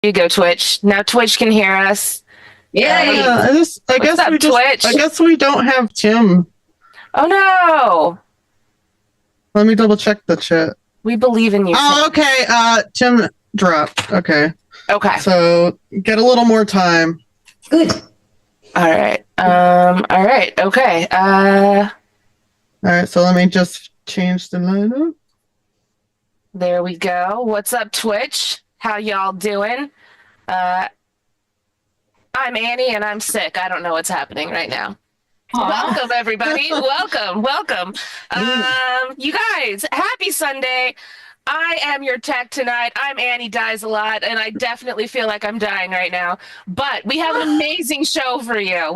you go, Twitch. Now Twitch can hear us. Yeah, I guess we don't have Tim. Oh no! Let me double check the chat. We believe in you. Oh, okay. Tim dropped. Okay. Okay. So get a little more time. Good. All right. All right. Okay. All right. So let me just change the lineup. There we go. What's up, Twitch? How y'all doing? I'm Annie and I'm sick. I don't know what's happening right now. Welcome, everybody. Welcome. You guys, happy Sunday. I am your tech tonight. I'm Annie Dies a Lot, and I definitely feel like I'm dying right now. But we have an amazing show for you.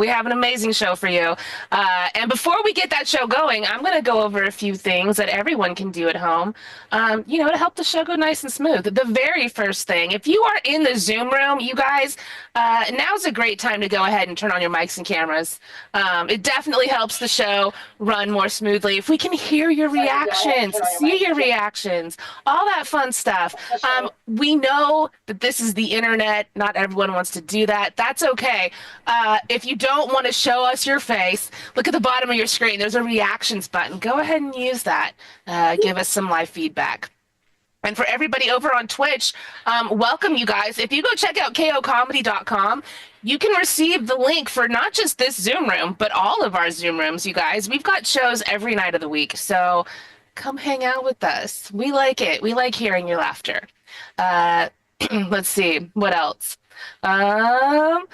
And before we get that show going, I'm going to go over a few things that everyone can do at home, to help the show go nice and smooth. The very first thing, if you are in the Zoom room, you guys, now's a great time to go ahead and turn on your mics and cameras. It definitely helps the show run more smoothly. If we can hear your reactions, see your reactions, all that fun stuff. We know that this is the internet. Not everyone wants to do that. That's okay. If you don't want to show us your face, look at the bottom of your screen. There's a reactions button. Go ahead and use that. Give us some live feedback. And for everybody over on Twitch, welcome you guys. If you go check out kocomedy.com, you can receive the link for not just this Zoom room, but all of our Zoom rooms, you guys. We've got shows every night of the week, so come hang out with us. We like it. We like hearing your laughter. Let's see, what else? And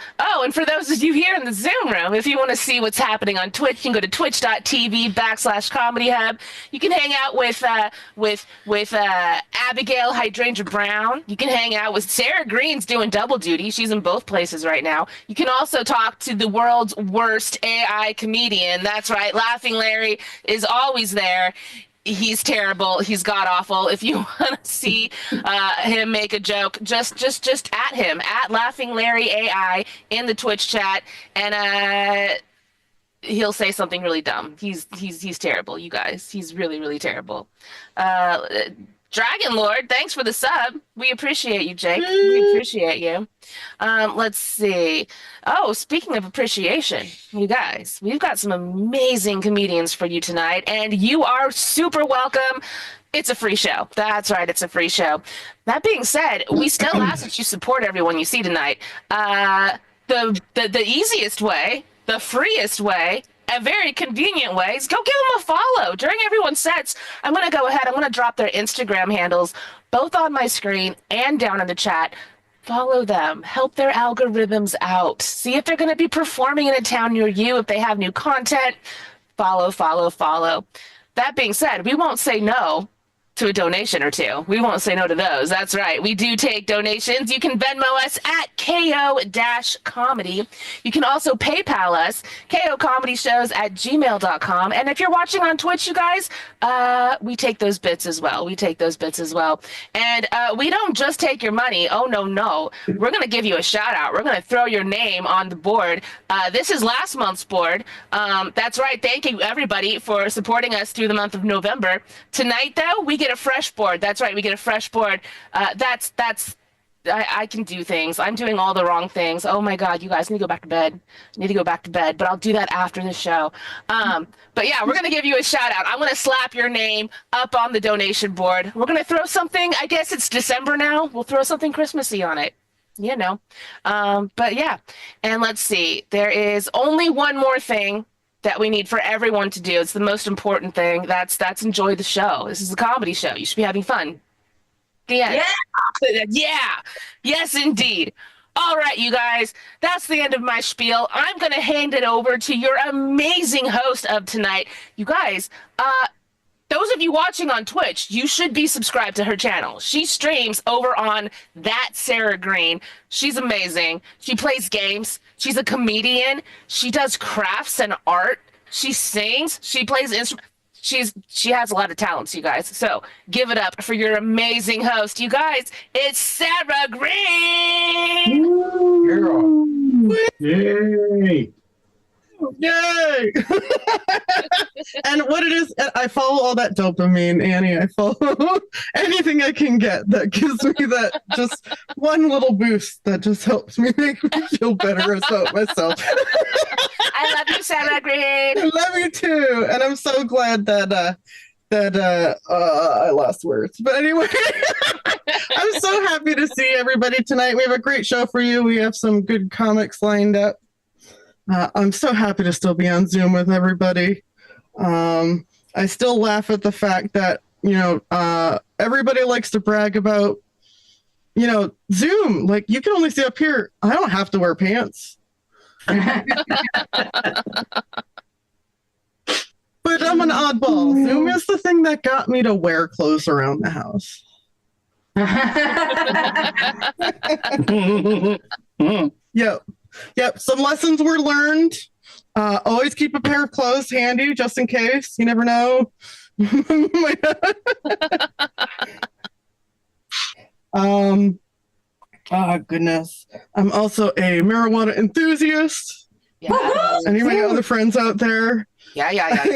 for those of you here in the Zoom room, if you want to see what's happening on Twitch, you can go to twitch.tv/Comedy Hub. You can hang out with Abigail Hydrangea Brown. You can hang out with Sarah Green's doing double duty. She's in both places right now. You can also talk to the world's worst AI comedian. That's right, Laughing Larry is always there. He's terrible. He's god awful. If you want to see him make a joke, just at him, at Laughing Larry AI in the Twitch chat, and he'll say something really dumb. He's terrible, you guys. He's really, really terrible. Dragon Lord, thanks for the sub. We appreciate you, Jake. We appreciate you. Let's see. Oh, speaking of appreciation, you guys, we've got some amazing comedians for you tonight, and you are super welcome. It's a free show. That's right, it's a free show. That being said, we still ask that you support everyone you see tonight. The easiest way, the freest way, a very convenient way is go give them a follow. During everyone's sets, I'm going to go ahead, I'm going to drop their Instagram handles both on my screen and down in the chat. Follow them. Help their algorithms out. See if they're going to be performing in a town near you. If they have new content, follow. That being said, we won't say no to a donation or two. We won't say no to those. That's right. We do take donations. You can Venmo us at KO-Comedy. You can also PayPal us, KOComedyShows@gmail.com. And if you're watching on Twitch, you guys, we take those bits as well. And we don't just take your money. Oh, no. We're going to give you a shout out. We're going to throw your name on the board. This is last month's board. That's right. Thank you, everybody, for supporting us through the month of November. Tonight, though, we get a fresh board. That's right. We get a fresh board. I can do things. I'm doing all the wrong things. Oh my God, you guys need to go back to bed. But I'll do that after the show. But yeah, we're going to give you a shout out. I'm going to slap your name up on the donation board. We're going to throw something, I guess it's December now. We'll throw something Christmassy on it. But yeah. And let's see. There is only one more thing that we need for everyone to do. It's the most important thing. That's enjoy the show. This is a comedy show. You should be having fun. The end. Yeah. Yes, indeed. All right, you guys, that's the end of my spiel. I'm going to hand it over to your amazing host of tonight. You guys, those of you watching on Twitch, you should be subscribed to her channel. She streams over on That Sarah Green. She's amazing. She plays games. She's a comedian. She does crafts and art. She sings. She plays instruments. She has a lot of talents, you guys. So give it up for your amazing host. You guys, it's Sarah Green. Yay. Yay! And what it is, I follow all that dopamine, Annie. I follow anything I can get that gives me that just one little boost that just helps me make me feel better about myself. I love you, Sarah Green. I love you too, and I'm so glad that I lost words. But anyway, I'm so happy to see everybody tonight. We have a great show for you. We have some good comics lined up. I'm so happy to still be on Zoom with everybody. I still laugh at the fact that, everybody likes to brag about, Zoom. Like, you can only see up here. I don't have to wear pants. But I'm an oddball. Zoom is the thing that got me to wear clothes around the house. Yep. Some lessons were learned. Always keep a pair of clothes handy just in case. You never know. Oh goodness. I'm also a marijuana enthusiast. Yeah. Any other friends out there? Yeah.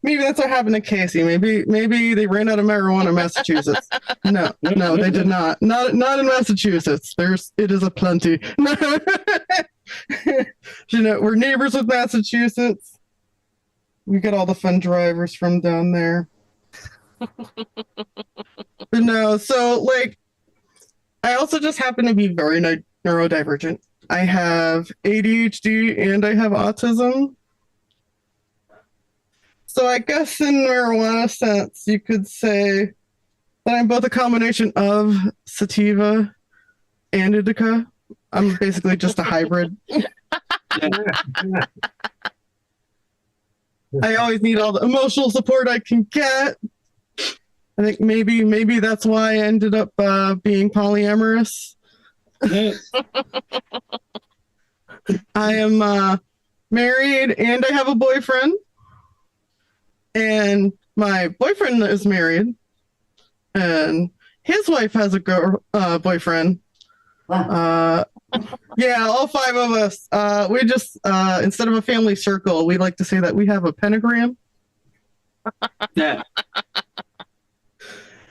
Maybe that's what happened to Casey. Maybe they ran out of marijuana in Massachusetts. No, they did not. Not in Massachusetts. It is a plenty. We're neighbors with Massachusetts. We get all the fun drivers from down there. But no, so I also just happen to be very neurodivergent. I have ADHD and I have autism. So I guess in marijuana sense, you could say that I'm both a combination of sativa and indica. I'm basically just a hybrid. I always need all the emotional support I can get. I think maybe that's why I ended up being polyamorous. I am married and I have a boyfriend. And my boyfriend is married. And his wife has a boyfriend. Yeah, all five of us. We just, instead of a family circle, we like to say that we have a pentagram. Yeah.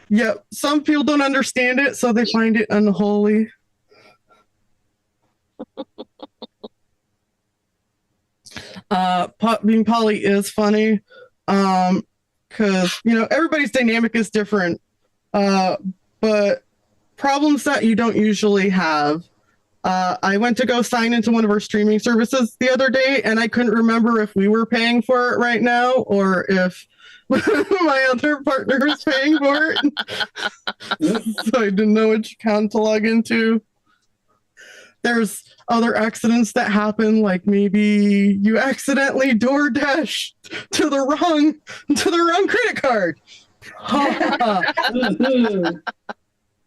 Yep. Some people don't understand it, so they find it unholy. Being poly is funny, because everybody's dynamic is different, but problems that you don't usually have. I went to go sign into one of our streaming services the other day, and I couldn't remember if we were paying for it right now or if my other partner was paying for it. So I didn't know which account to log into. There's other accidents that happen, like maybe you accidentally DoorDash to the wrong credit card.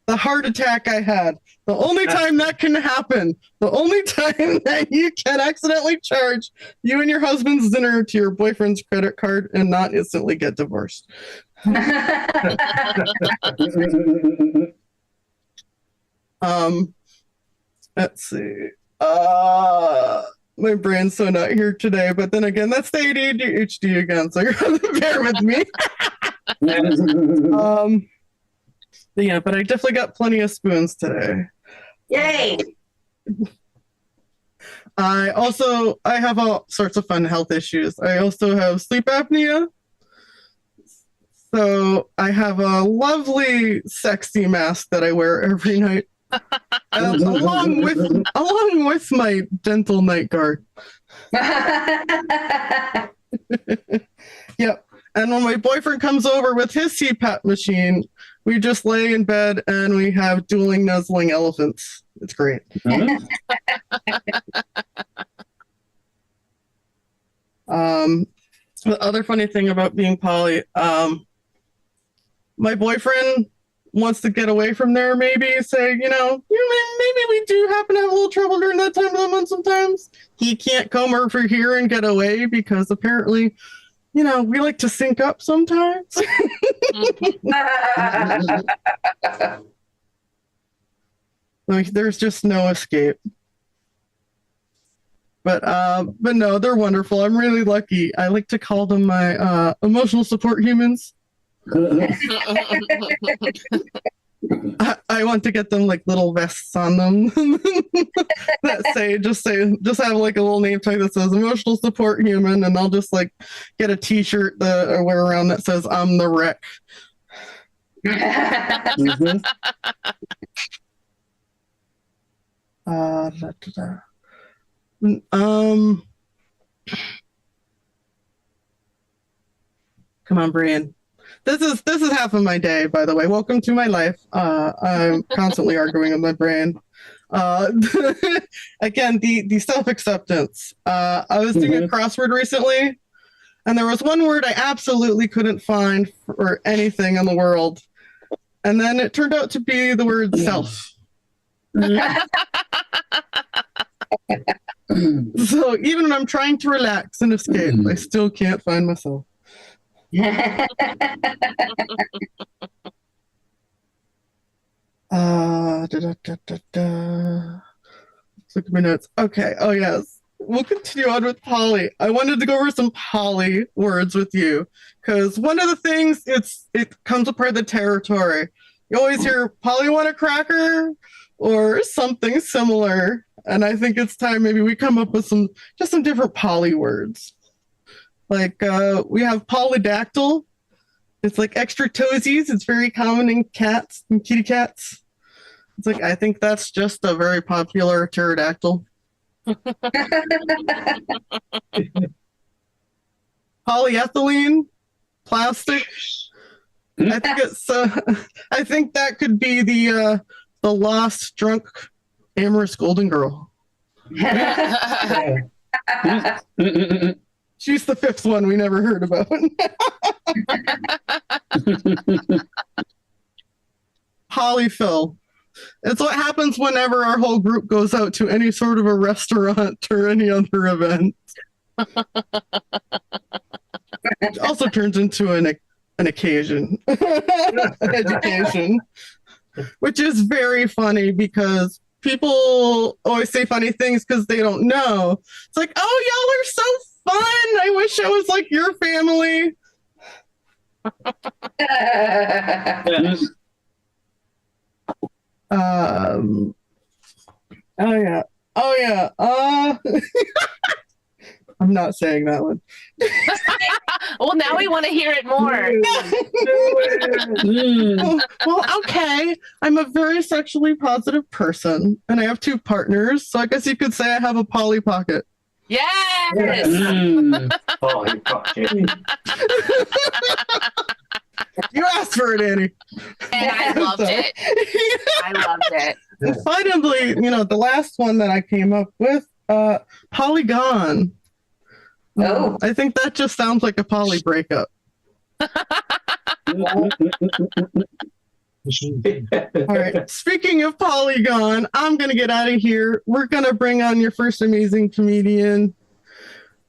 The heart attack I had. The only time that can happen. The only time that you can accidentally charge you and your husband's dinner to your boyfriend's credit card and not instantly get divorced. Let's see. My brain's so not here today, but then again, that's the ADHD again, so you're gonna bear with me. Yeah, but I definitely got plenty of spoons today. Yay! I have all sorts of fun health issues. I also have sleep apnea. So I have a lovely sexy mask that I wear every night. along with my dental night guard. Yep. And when my boyfriend comes over with his CPAP machine, we just lay in bed and we have dueling nuzzling elephants. It's great. The other funny thing about being poly, my boyfriend wants to get away from there, maybe say, maybe we do happen to have a little trouble during that time of the month sometimes. He can't come over here and get away because apparently, we like to sync up sometimes. Like, there's just no escape. But no, they're wonderful. I'm really lucky. I like to call them my emotional support humans. I want to get them like little vests on them that just have like a little name tag that says emotional support human, and I'll just like get a T-shirt that I wear around that says I'm the wreck. Mhm. Come on, Brian. This is half of my day, by the way. Welcome to my life. I'm constantly arguing with my brain. Again, the self-acceptance. I was doing a crossword recently, and there was one word I absolutely couldn't find for anything in the world. And then it turned out to be the word self. So even when I'm trying to relax and escape, I still can't find myself. Let's look at my notes. Okay. Oh yes. We'll continue on with Polly. I wanted to go over some Polly words with you because one of the things it comes apart of the territory. You always hear Polly want a cracker or something similar, and I think it's time maybe we come up with some different Polly words. Like we have polydactyl. It's like extra toesies. It's very common in cats and kitty cats. It's like I think that's just a very popular pterodactyl. Polyethylene, plastic. I think it's. I think that could be the lost, drunk, amorous golden girl. She's the fifth one we never heard about. Polyfill. It's what happens whenever our whole group goes out to any sort of a restaurant or any other event. It also turns into an occasion, an education, which is very funny because people always say funny things because they don't know. It's like, oh, y'all are so fun. I wish I was like your family. Oh yeah. I'm not saying that one. Well, now we want to hear it more. Well, okay. I'm a very sexually positive person, and I have 2 partners, so I guess you could say I have a Polly pocket. Yes. Polly pocket. You asked for it, Annie. And I loved it. I loved it. And finally, the last one that I came up with, polygon. Oh. I think that just sounds like a poly breakup. All right. Speaking of Polygon, I'm going to get out of here. We're going to bring on your first amazing comedian.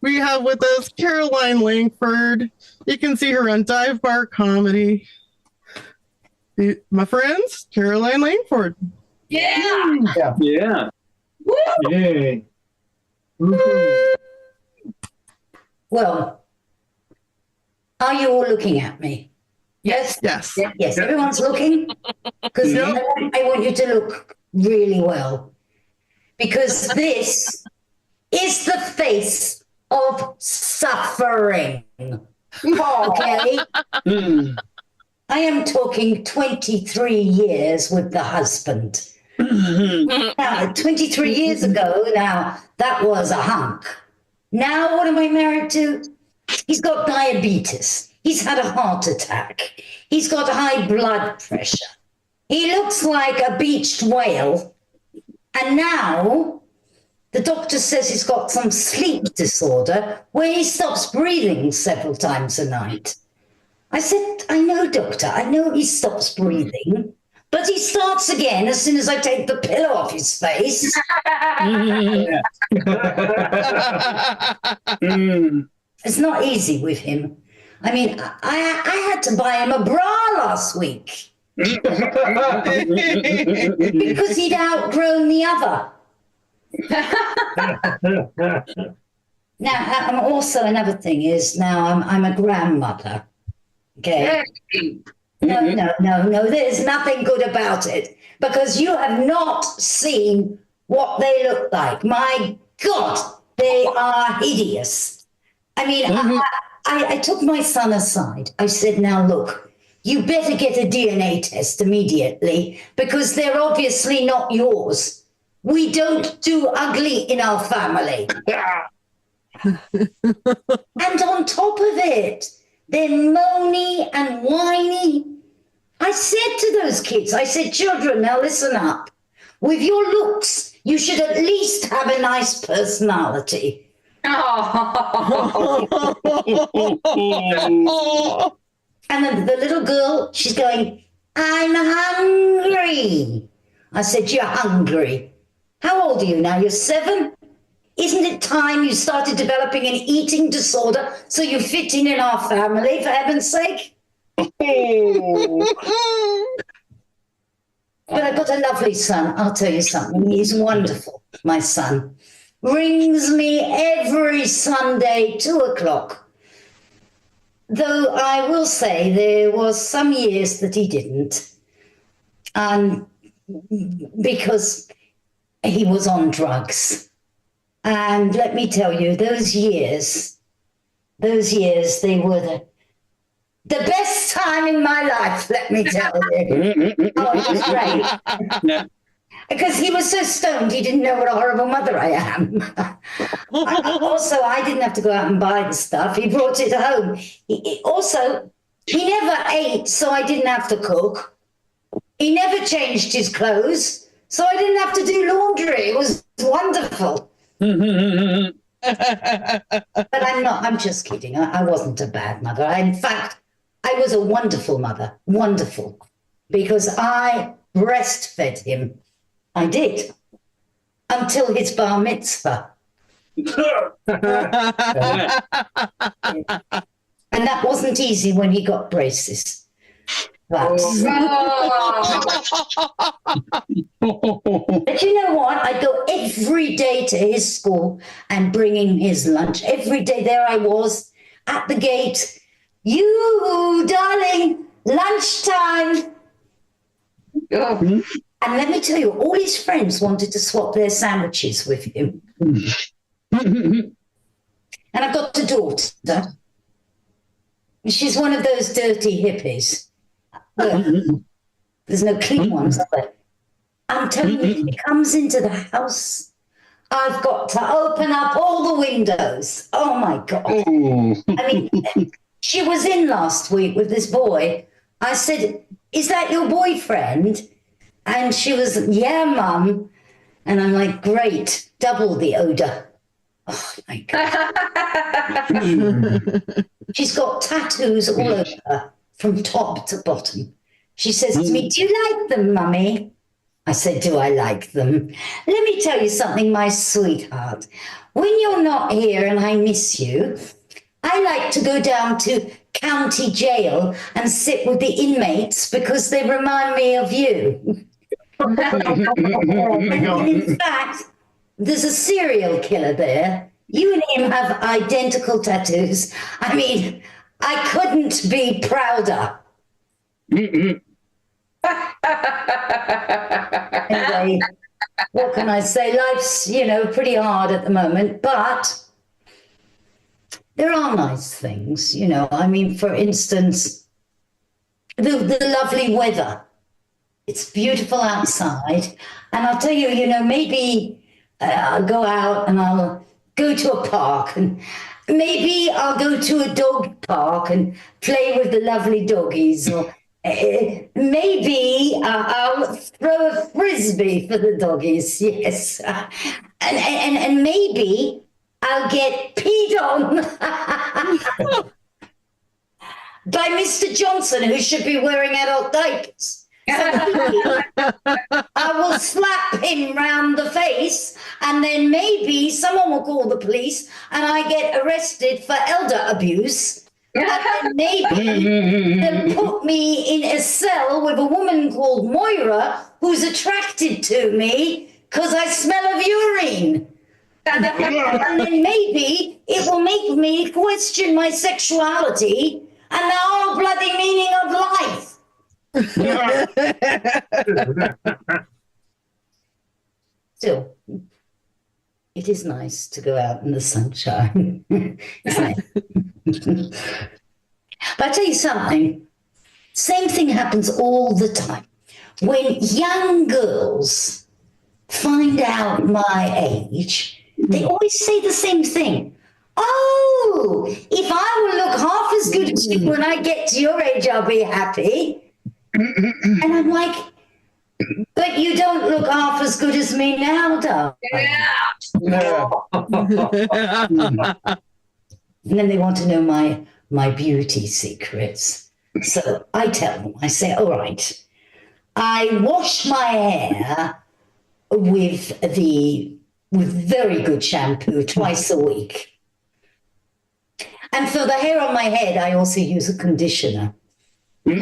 We have with us Caroline Langford. You can see her on Dive Bar Comedy. My friends, Caroline Langford. Yeah. Yeah. Woo! Yay. Well, are you all looking at me? Yes. Yes. Yes. Everyone's looking because I want you to look really well because this is the face of suffering. Okay. I am talking 23 years with the husband. Now, 23 years ago, now that was a hunk. Now, what am I married to? He's got diabetes. He's had a heart attack. He's got high blood pressure. He looks like a beached whale. And now the doctor says he's got some sleep disorder where he stops breathing several times a night. I said, I know, doctor, I know he stops breathing, but he starts again as soon as I take the pillow off his face. It's not easy with him. I mean, I had to buy him a bra last week because he'd outgrown the other. Now, I'm also another thing is now I'm a grandmother. Okay. No. There's nothing good about it because you have not seen what they look like. My God, they are hideous. I mean, I took my son aside. I said, now look, you better get a DNA test immediately because they're obviously not yours. We don't do ugly in our family. And on top of it, they're moany and whiny. I said to those kids, I said, children, now listen up. With your looks, you should at least have a nice personality. And then the little girl, she's going, I'm hungry. I said, you're hungry. How old are you now? You're 7? Isn't it time you started developing an eating disorder so you fit in our family, for heaven's sake? But I've got a lovely son. I'll tell you something. He's wonderful, my son. Rings me every Sunday, 2:00. Though I will say there was some years that he didn't. Because he was on drugs. And let me tell you, those years, they were the best time in my life, let me tell you. Oh, it was great. Because he was so stoned, he didn't know what a horrible mother I am. Also, I didn't have to go out and buy the stuff. He brought it home. He never ate, so I didn't have to cook. He never changed his clothes, so I didn't have to do laundry. It was wonderful. But I'm just kidding. I wasn't a bad mother. In fact, I was a wonderful mother. Wonderful. Because I breastfed him. I did. Until his bar mitzvah. And that wasn't easy when he got braces. But you know what? I go every day to his school and bring him his lunch. Every day there I was at the gate. You, darling, lunchtime. And let me tell you, all his friends wanted to swap their sandwiches with him. And I've got a daughter. She's one of those dirty hippies. There's no clean ones, but I'm telling you, if he comes into the house, I've got to open up all the windows. Oh my God. I mean, she was in last week with this boy. I said, is that your boyfriend? And she was, yeah, Mum. And I'm like, great, double the odor. Oh my God. She's got tattoos all over her from top to bottom. She says to me, do you like them, Mummy? I said, do I like them? Let me tell you something, my sweetheart. When you're not here and I miss you, I like to go down to county jail and sit with the inmates because they remind me of you. And in fact, there's a serial killer there. You and him have identical tattoos. I mean, I couldn't be prouder. Anyway, what can I say? Life's, pretty hard at the moment, but there are nice things, I mean, for instance, the lovely weather. It's beautiful outside. And I'll tell you, maybe I'll go out and I'll go to a park and maybe I'll go to a dog park and play with the lovely doggies, or maybe I'll throw a frisbee for the doggies, yes. And maybe I'll get peed on by Mr. Johnson, who should be wearing adult diapers. I will slap him round the face, and then maybe someone will call the police and I get arrested for elder abuse. And then maybe they'll put me in a cell with a woman called Moira who's attracted to me because I smell of urine. And then maybe it will make me question my sexuality and the whole bloody meaning of life. Still, it is nice to go out in the sunshine. It's nice. But I'll tell you something. Same thing happens all the time. When young girls find out my age, they always say the same thing. Oh, if I will look half as good as you when I get to your age, I'll be happy. And I'm like, but you don't look half as good as me now, darling. Yeah. And then they want to know my beauty secrets. So I tell them, I say, all right, I wash my hair with very good shampoo twice a week. And for the hair on my head, I also use a conditioner. You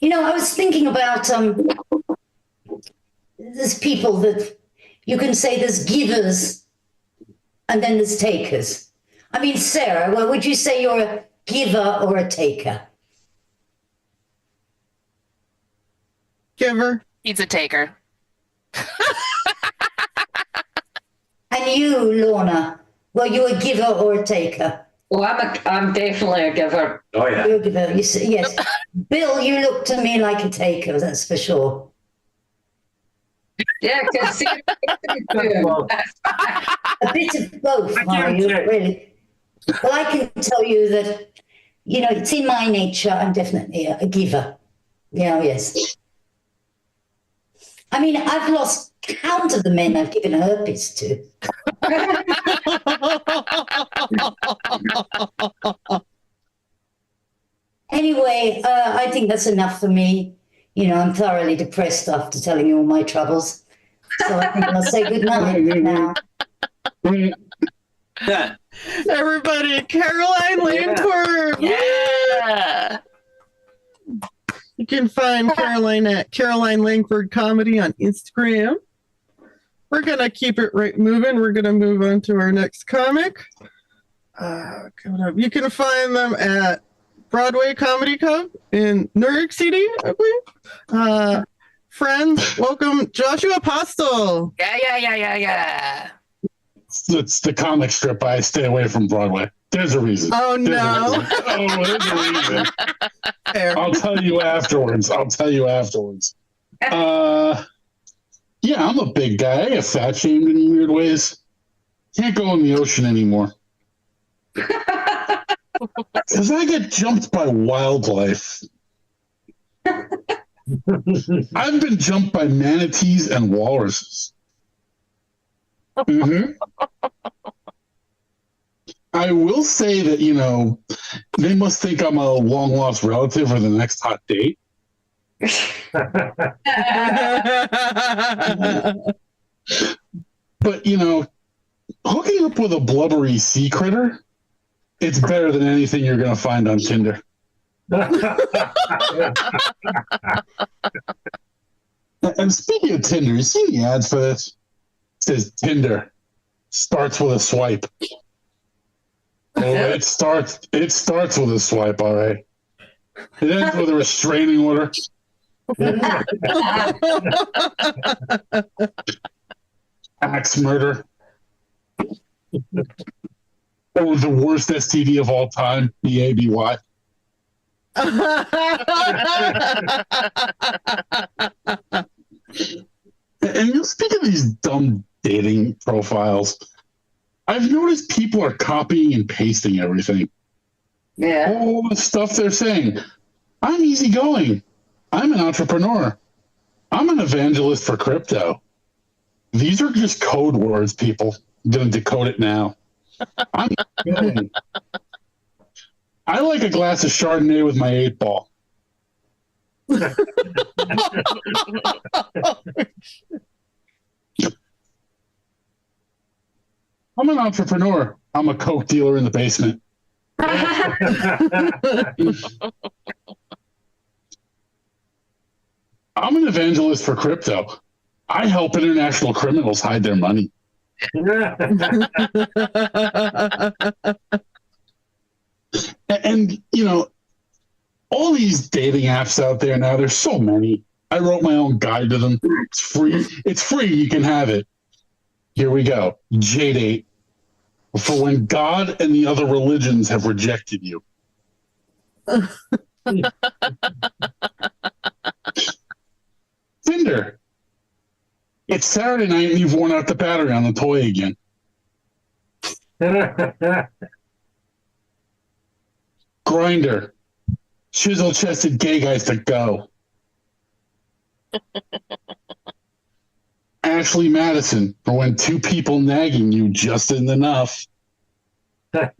know, I was thinking about there's people that you can say there's givers and then there's takers. I mean, Sarah, well, would you say you're a giver or a taker? Giver. He's a taker. And you, Lorna, were you a giver or a taker? Well, I'm definitely a giver. Oh, yeah. You're a giver. You say, yes. Bill, you look to me like a taker, that's for sure. Yeah, because Well, A bit of both, I are can't you? say. Really? Well, I can tell you that, you know, it's in my nature. I'm definitely a giver. Yeah, yes. I mean, I've lost count of the men I've given herpes to. Anyway, I think that's enough for me. You know, I'm thoroughly depressed after telling you all my troubles. So I think I'll say good night now. Yeah. Everybody, Caroline Langford. Yeah. You can find Caroline at Caroline Langford Comedy on Instagram. We're going to keep it right moving. We're going to move on to our next comic. Coming up. You can find them at Broadway Comedy Club in New York City, I believe. Friends, welcome Joshua Postel. Yeah. It's the comic strip. I stay away from Broadway. There's a reason. Oh, There's no. a reason. Oh, there's a reason. Fair. I'll tell you afterwards. Yeah, I'm a big guy. I get fat shamed in weird ways. Can't go in the ocean anymore. Because I get jumped by wildlife. I've been jumped by manatees and walruses. Mm-hmm. I will say that, you know, they must think I'm a long lost relative or the next hot date. But, you know, hooking up with a blubbery sea critter, it's better than anything you're going to find on Tinder. And speaking of Tinder, you see the ads for this? It says Tinder starts with a swipe. Oh, it starts with a swipe, all right. It ends with a restraining order. Axe murder. Or the worst STD of all time, the ABY. And you know, speaking of these dumb dating profiles, I've noticed people are copying and pasting everything. yeah. All the stuff they're saying. I'm easygoing. I'm an entrepreneur. I'm an evangelist for crypto. These are just code words, people. I'm going to decode it now. I'm easygoing. I like a glass of Chardonnay with my 8-ball. I'm an entrepreneur. I'm a coke dealer in the basement. I'm an evangelist for crypto. I help international criminals hide their money. And you know, all these dating apps out there now, there's so many. I wrote my own guide to them. It's free. It's free. You can have it. Here we go. J-Date. For when God and the other religions have rejected you. Tinder. It's Saturday night and you've worn out the battery on the toy again. Grinder. Chisel-chested gay guys to go. Ashley Madison, for when two people nagging you just isn't enough. And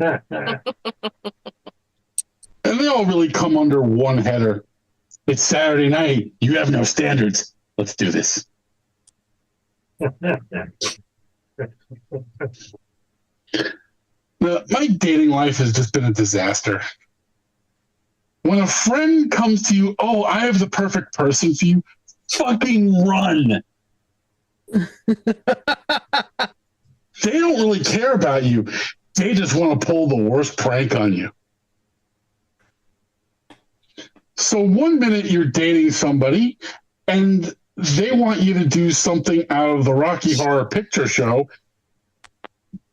they all really come under one header. It's Saturday night. You have no standards. Let's do this. My dating life has just been a disaster. When a friend comes to you, oh, I have the perfect person for you, fucking run. They don't really care about you. They just want to pull the worst prank on you. So one minute you're dating somebody and they want you to do something out of the Rocky Horror Picture Show,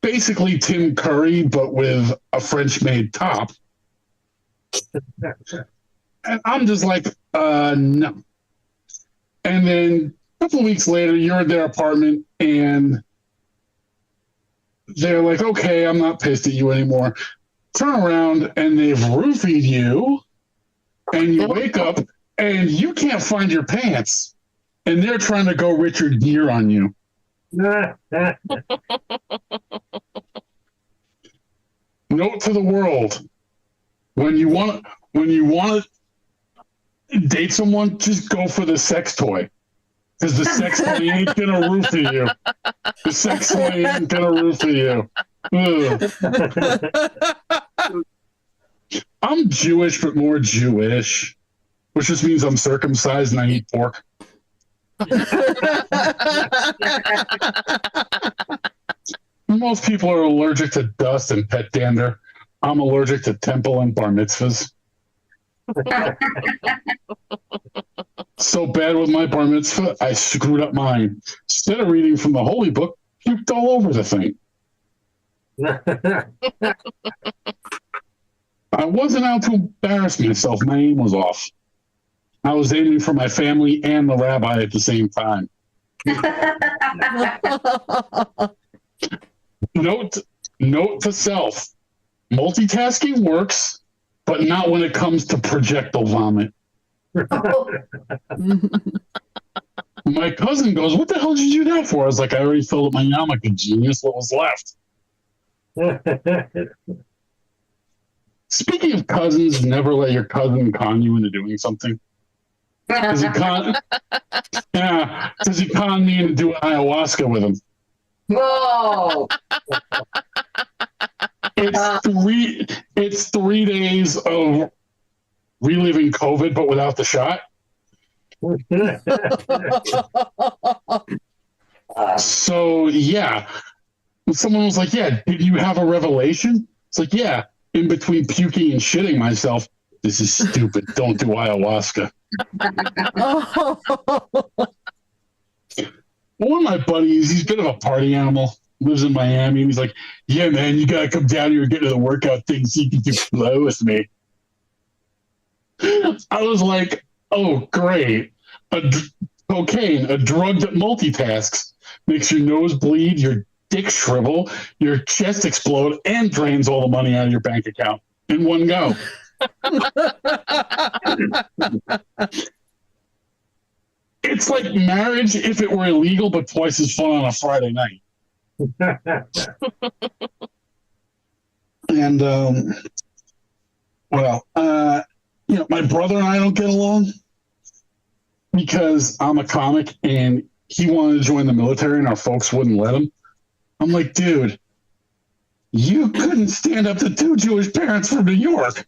basically Tim Curry, but with a French-made top. And I'm just like, no. And then a couple of weeks later, you're at their apartment and they're like, okay, I'm not pissed at you anymore. Turn around and they've roofied you and you wake up and you can't find your pants and they're trying to go Richard Gere on you. Note to the world. When you want to date someone, just go for the sex toy. Because the sex toy ain't gonna roofie you. The sex toy ain't gonna roofie you. I'm Jewish, but more Jewish, which just means I'm circumcised and I eat pork. Most people are allergic to dust and pet dander. I'm allergic to temple and bar mitzvahs. So bad with my bar mitzvah, I screwed up mine. Instead of reading from the holy book, puked all over the thing. I wasn't out to embarrass myself. My aim was off. I was aiming for my family and the rabbi at the same time. Note to self. Multitasking works, but not when it comes to projectile vomit. My cousin goes, what the hell did you do that for? I was like, I already filled up my yarmulke, genius. What was left? Speaking of cousins, never let your cousin con you into doing something. Does he con me into doing ayahuasca with him? Whoa. It's 3 days of reliving COVID, but without the shot. So yeah, someone was like, "Yeah, did you have a revelation?" It's like, "Yeah, in between puking and shitting myself, this is stupid. Don't do ayahuasca." One of my buddies, he's a bit of a party animal, lives in Miami, and he's like, "Yeah, man, you gotta come down here and get to the workout thing so you can do flow with me." I was like, "Oh, great. Cocaine, a drug that multitasks, makes your nose bleed, your dick shrivel, your chest explode, and drains all the money out of your bank account in one go." It's like marriage if it were illegal, but twice as fun on a Friday night. And, my brother and I don't get along because I'm a comic and he wanted to join the military and our folks wouldn't let him. I'm like, dude, you couldn't stand up to two Jewish parents from New York.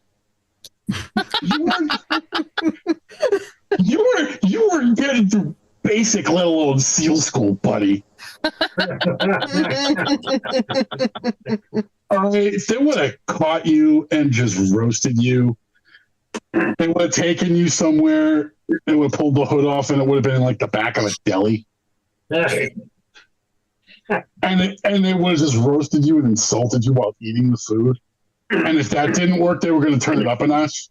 You were getting through basic, let alone SEAL school, buddy. All right, if they would have caught you and just roasted you, they would have taken you somewhere, they would have pulled the hood off, and it would have been in like the back of a deli. And they would have just roasted you and insulted you while eating the food. And if that didn't work, they were going to turn it up a notch.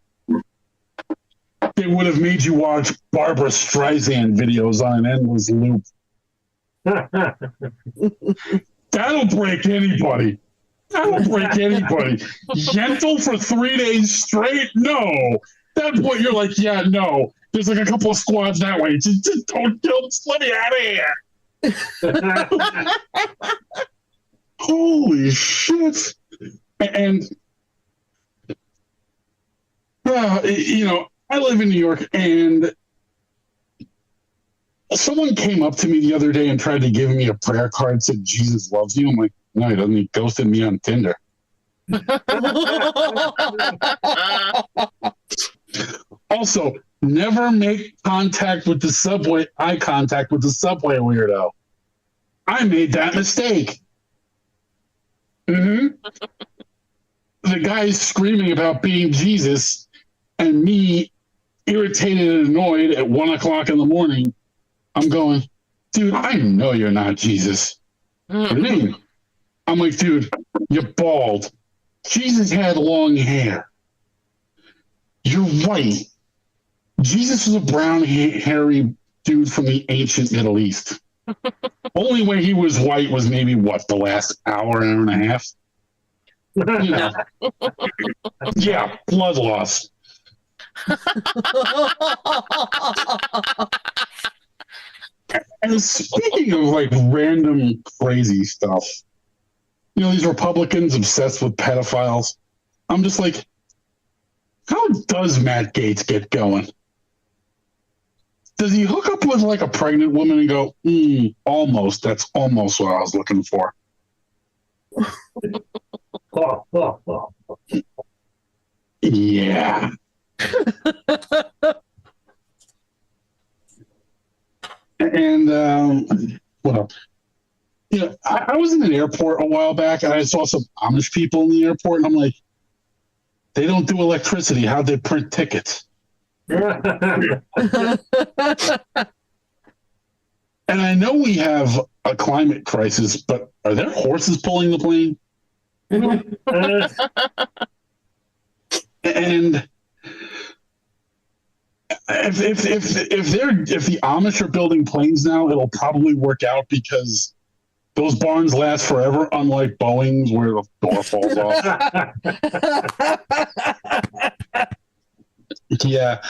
They would have made you watch Barbara Streisand videos on an endless loop. That'll break anybody. That'll break anybody. Gentle for 3 days straight? No. That's what you're like, yeah, no. There's like a couple of squads that way. Just don't let me out of here. Holy shit. And, I live in New York, and someone came up to me the other day and tried to give me a prayer card, said Jesus loves you. I'm like, no, he doesn't. He ghosted me on Tinder. Also, never make contact with the subway, eye contact with the subway, weirdo. I made that mistake. The guy's screaming about being Jesus, and me, irritated and annoyed at 1 o'clock in the morning, I'm going, dude, I know you're not Jesus. What do you mean? I'm like, dude, you're bald. Jesus had long hair. You're white. Jesus was a brown, hairy dude from the ancient Middle East. Only way he was white was maybe, the last hour and a half? Yeah, blood loss. And speaking of like random crazy stuff, these Republicans obsessed with pedophiles. I'm just like, how does Matt Gaetz get going? Does he hook up with like a pregnant woman and go, almost, that's almost what I was looking for? Yeah. And what else? I was in an airport a while back, and I saw some Amish people in the airport, and I'm like, they don't do electricity. How'd they print tickets? And I know we have a climate crisis, but are there horses pulling the plane? And if the Amish are building planes now, it'll probably work out because those barns last forever, unlike Boeing's where the door falls off. Yeah.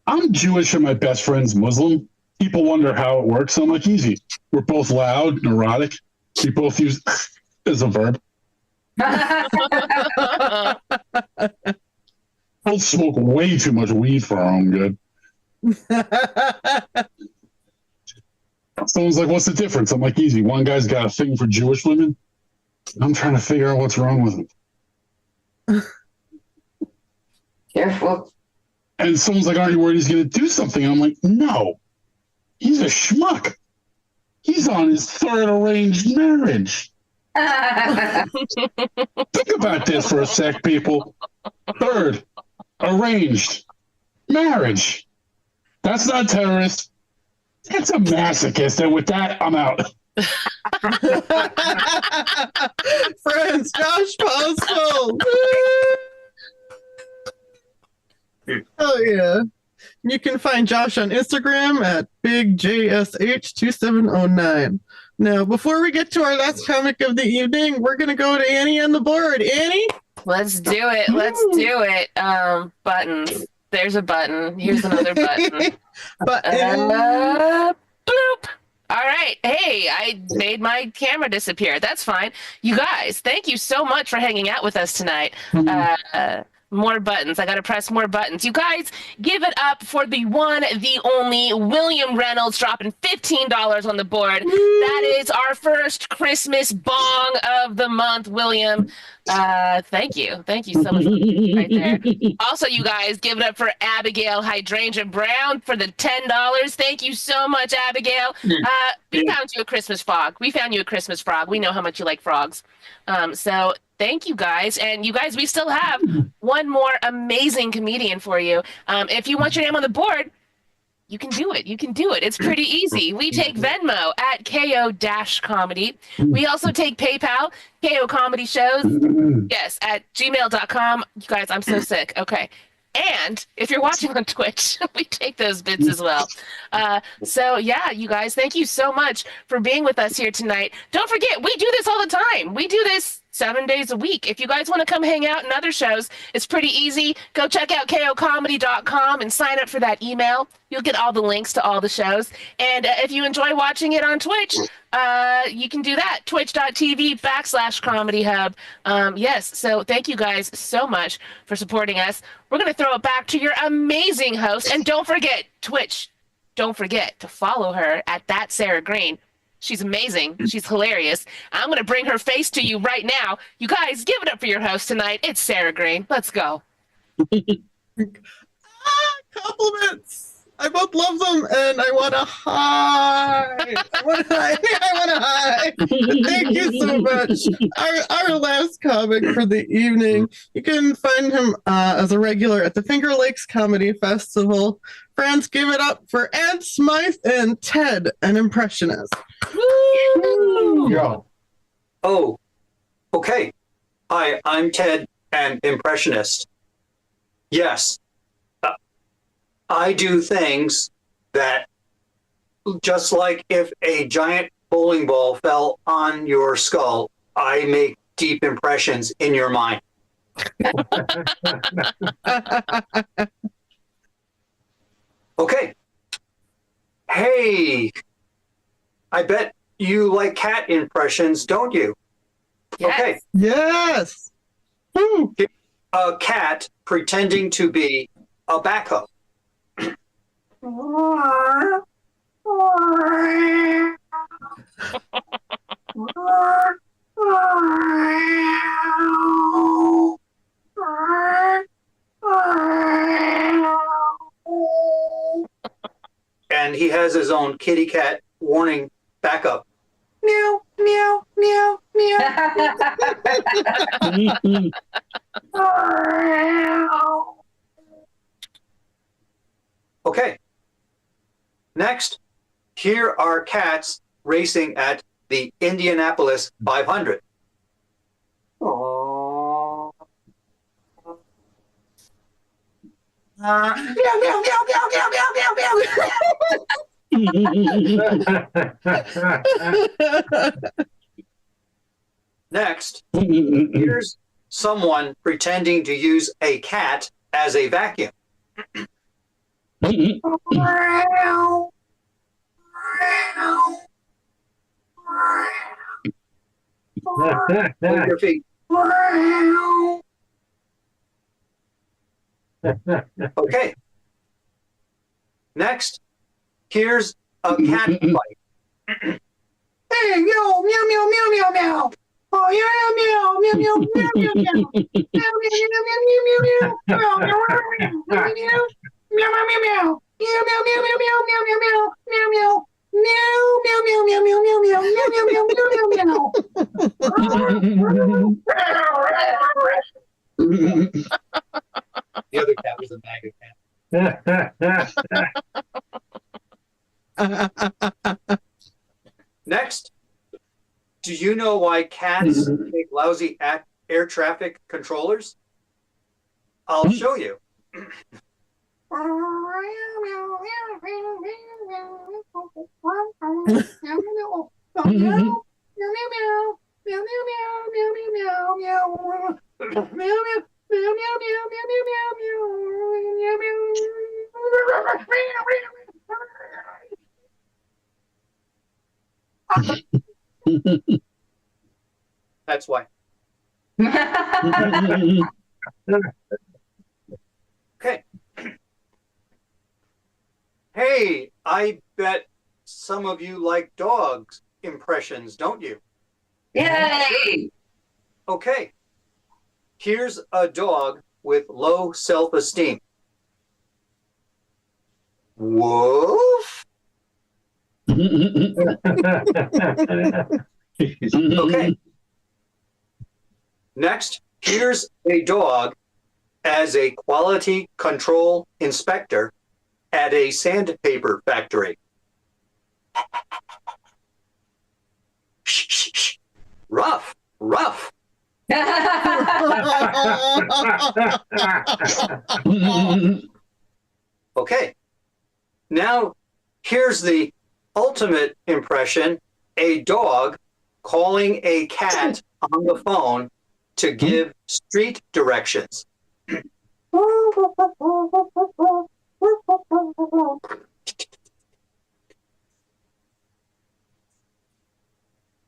I'm Jewish and my best friend's Muslim. People wonder how it works. I'm like, easy. We're both loud, neurotic. We both use as a verb. I'll smoke way too much weed for our own good. Someone's like, what's the difference? I'm like, easy. One guy's got a thing for Jewish women. I'm trying to figure out what's wrong with him. Careful. And someone's like, aren't you worried he's going to do something? I'm like, no. He's a schmuck. He's on his third arranged marriage. Think about this for a sec, people. Third arranged marriage. That's not terrorist. That's a masochist. And with that, I'm out. Friends, Josh Postal. Oh yeah. You can find Josh on Instagram at BigJSH2709. Now, before we get to our last comic of the evening, we're gonna go to Annie on the board. Annie? Let's do it. Let's do it. Buttons. There's a button. Here's another button. Bloop. All right. Hey, I made my camera disappear. That's fine. You guys, thank you so much for hanging out with us tonight. More buttons. I got to press more buttons. You guys, give it up for the one, the only William Reynolds dropping $15 on the board. That is our first Christmas bong of the month, William. Thank you. Thank you so much right there. Also, you guys, give it up for Abigail Hydrangea Brown for the $10. Thank you so much, Abigail. We found you a Christmas frog. We found you a Christmas frog. We know how much you like frogs. So thank you guys. And you guys, we still have one more amazing comedian for you. If you want your name on the board, you can do it. You can do it. It's pretty easy. We take Venmo at KO-comedy. We also take PayPal, KO Comedy Shows. Yes, at gmail.com. You guys, I'm so sick. Okay. And if you're watching on Twitch, we take those bits as well. So yeah, you guys, thank you so much for being with us here tonight. Don't forget, we do this all the time. We do this 7 days a week. If you guys want to come hang out in other shows, it's pretty easy. Go check out kocomedy.com and sign up for that email. You'll get all the links to all the shows. And if you enjoy watching it on Twitch, you can do that. Twitch.tv/Comedy Hub. Yes, so thank you guys so much for supporting us. We're going to throw it back to your amazing host. And don't forget, Twitch, don't forget to follow her at that Sarah Green. She's amazing. She's hilarious. I'm going to bring her face to you right now. You guys, give it up for your host tonight. It's Sarah Green. Let's go. Compliments. I both love them, and I want to hi. I want to hi. Thank you so much. Our last comic for the evening. You can find him as a regular at the Finger Lakes Comedy Festival. Friends, give it up for Ed Smythe and Ted, an impressionist. Woo! Yeah. Oh, okay. Hi, I'm Ted, an impressionist. Yes, I do things that, just like if a giant bowling ball fell on your skull, I make deep impressions in your mind. Okay. Hey, I bet you like cat impressions, don't you? Yes. Okay. Yes. Woo. A cat pretending to be a backhoe. And he has his own kitty cat warning backup. Meow, meow, meow, meow. Okay. Next, here are cats racing at the Indianapolis 500. Aww. Meow, meow, meow, meow, meow, meow, meow, meow. Next, here's someone pretending to use a cat as a vacuum. Move your feet. Okay. Next, here's a cat fight. Hey, yo, meow, meow, meow, meow, meow. Oh, yeah, meow, meow, meow, meow, meow, meow. Meow, meow, meow, meow, meow, meow, meow. Meow, meow, meow, meow, meow. Meow, meow, meow, meow. Meow, meow, meow, meow, meow, meow, meow, meow, meow. Meow, meow, meow, meow, meow, meow, meow, meow, meow, meow, meow, meow. The other cat was a MAGA cat. Next, do you know why cats make lousy air traffic controllers? I'll show you. That's why. Okay. Hey, I bet some of you like dogs impressions, don't you? Yay! Okay. Here's a dog with low self-esteem. Woof. Okay. Next, here's a dog as a quality control inspector at a sandpaper factory. Shh, shh, shh. Rough, rough. Okay. Now, here's the ultimate impression, a dog calling a cat on the phone to give street directions.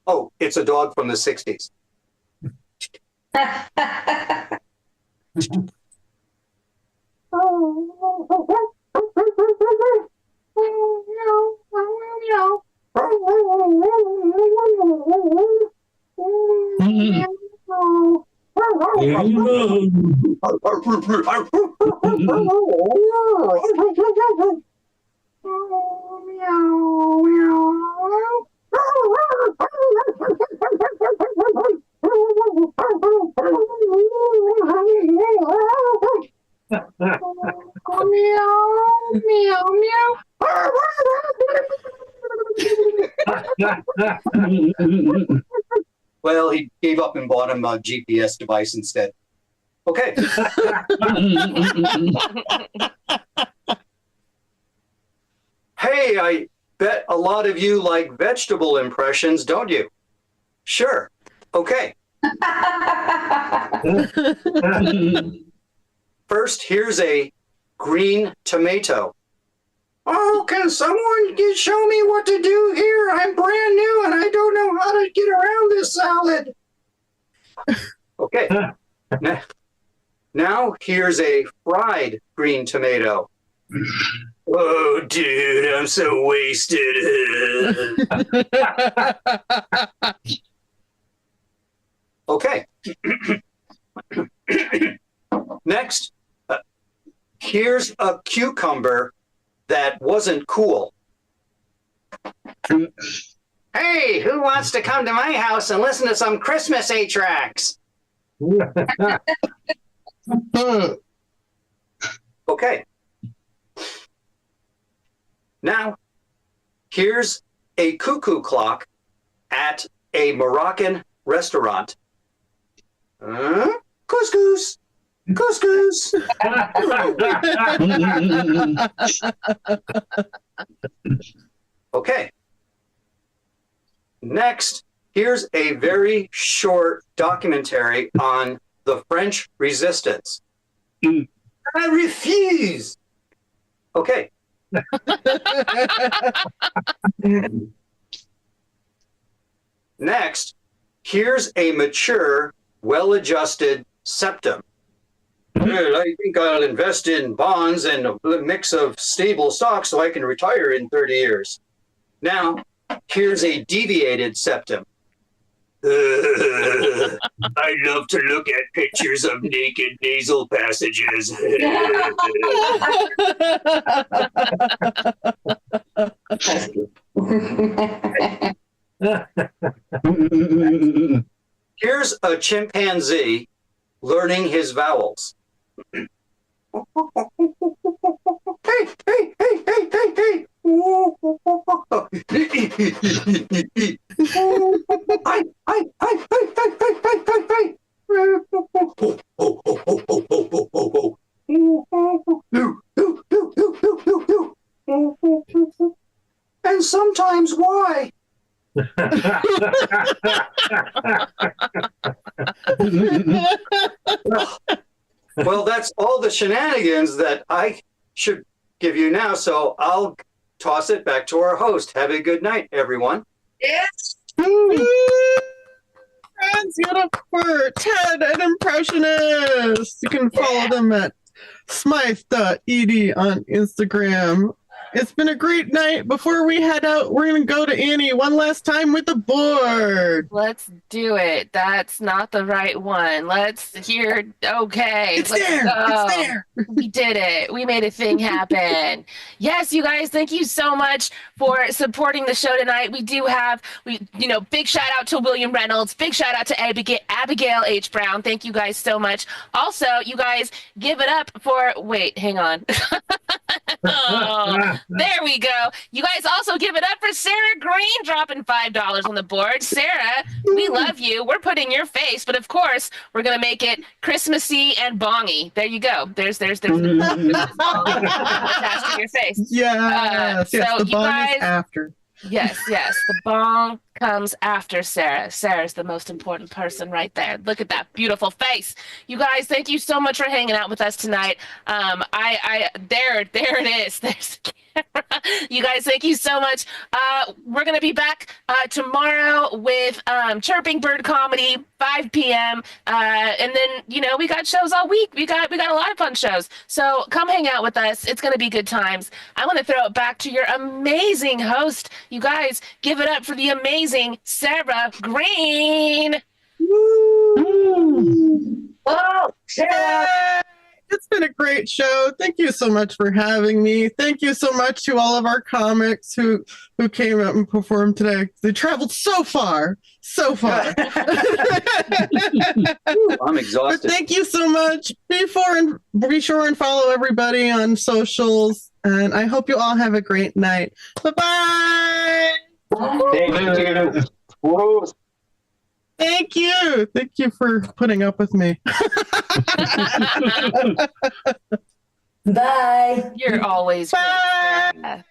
Oh, it's a dog from the 60s. Well, he gave up and bought him a GPS device instead. Okay. Hey, I bet a lot of you like vegetable impressions, don't you? Sure. Okay. First, here's a green tomato. Oh, can someone show me what to do here? I'm brand new and I don't know how to get around this salad. Okay. Now here's a fried green tomato. Oh, dude, I'm so wasted. Okay. Next, here's a cucumber that wasn't cool. Hey, who wants to come to my house and listen to some Christmas 8-tracks? Okay. Now, here's a cuckoo clock at a Moroccan restaurant. Couscous. Couscous. Okay. Next, here's a very short documentary on the French Resistance. I refuse. Okay. Next, here's a mature, well-adjusted septum. Well, I think I'll invest in bonds and a mix of stable stocks so I can retire in 30 years. Now, here's a deviated septum. I love to look at pictures of naked nasal passages. Here's a chimpanzee learning his vowels. Hey, hey, hey, hey, hey, hey. Hi, hi, hi, hi, hi, hi, hi, hi. And sometimes why? Well, that's all the shenanigans that I should give you now, so I'll toss it back to our host. Have a good night, everyone. Yes. Friends, you got a Ted, an impressionist. You can follow them at Smythe.ed on Instagram. It's been a great night. Before we head out, we're going to go to Annie one last time with the board. Let's do it. That's not the right one. Let's hear. Okay. It's let's there. go. It's there. We did it. We made a thing happen. Yes, you guys, thank you so much for supporting the show tonight. We do have, big shout out to William Reynolds. Big shout out to Abigail H. Brown. Thank you guys so much. Also, you guys give it up for, wait, hang on. Oh, there we go. You guys also give it up for Sarah Green dropping $5 on the board. Sarah, we love you. We're putting your face, but of course, we're going to make it Christmassy and bongy. There you go. There's attached to your face. Yes. So yes, the you bong guys- is after. Yes. The bong comes after Sarah. Sarah's the most important person right there. Look at that beautiful face. You guys, thank you so much for hanging out with us tonight. There it is. There's the camera. You guys, thank you so much. We're gonna be back tomorrow with Chirping Bird Comedy, 5 p.m. And then we got shows all week. We got a lot of fun shows. So come hang out with us. It's gonna be good times. I want to throw it back to your amazing host. You guys, give it up for the amazing Sarah Green. Whoa, Sarah. It's been a great show. Thank you so much for having me. Thank you so much to all of our comics who came out and performed today. They traveled so far. I'm But exhausted. thank you so much. Be sure and follow everybody on socials. And I hope you all have a great night. Bye-bye. Thank you. Whoa. Thank you. Thank you for putting up with me. Bye. You're always Bye. great. Sarah.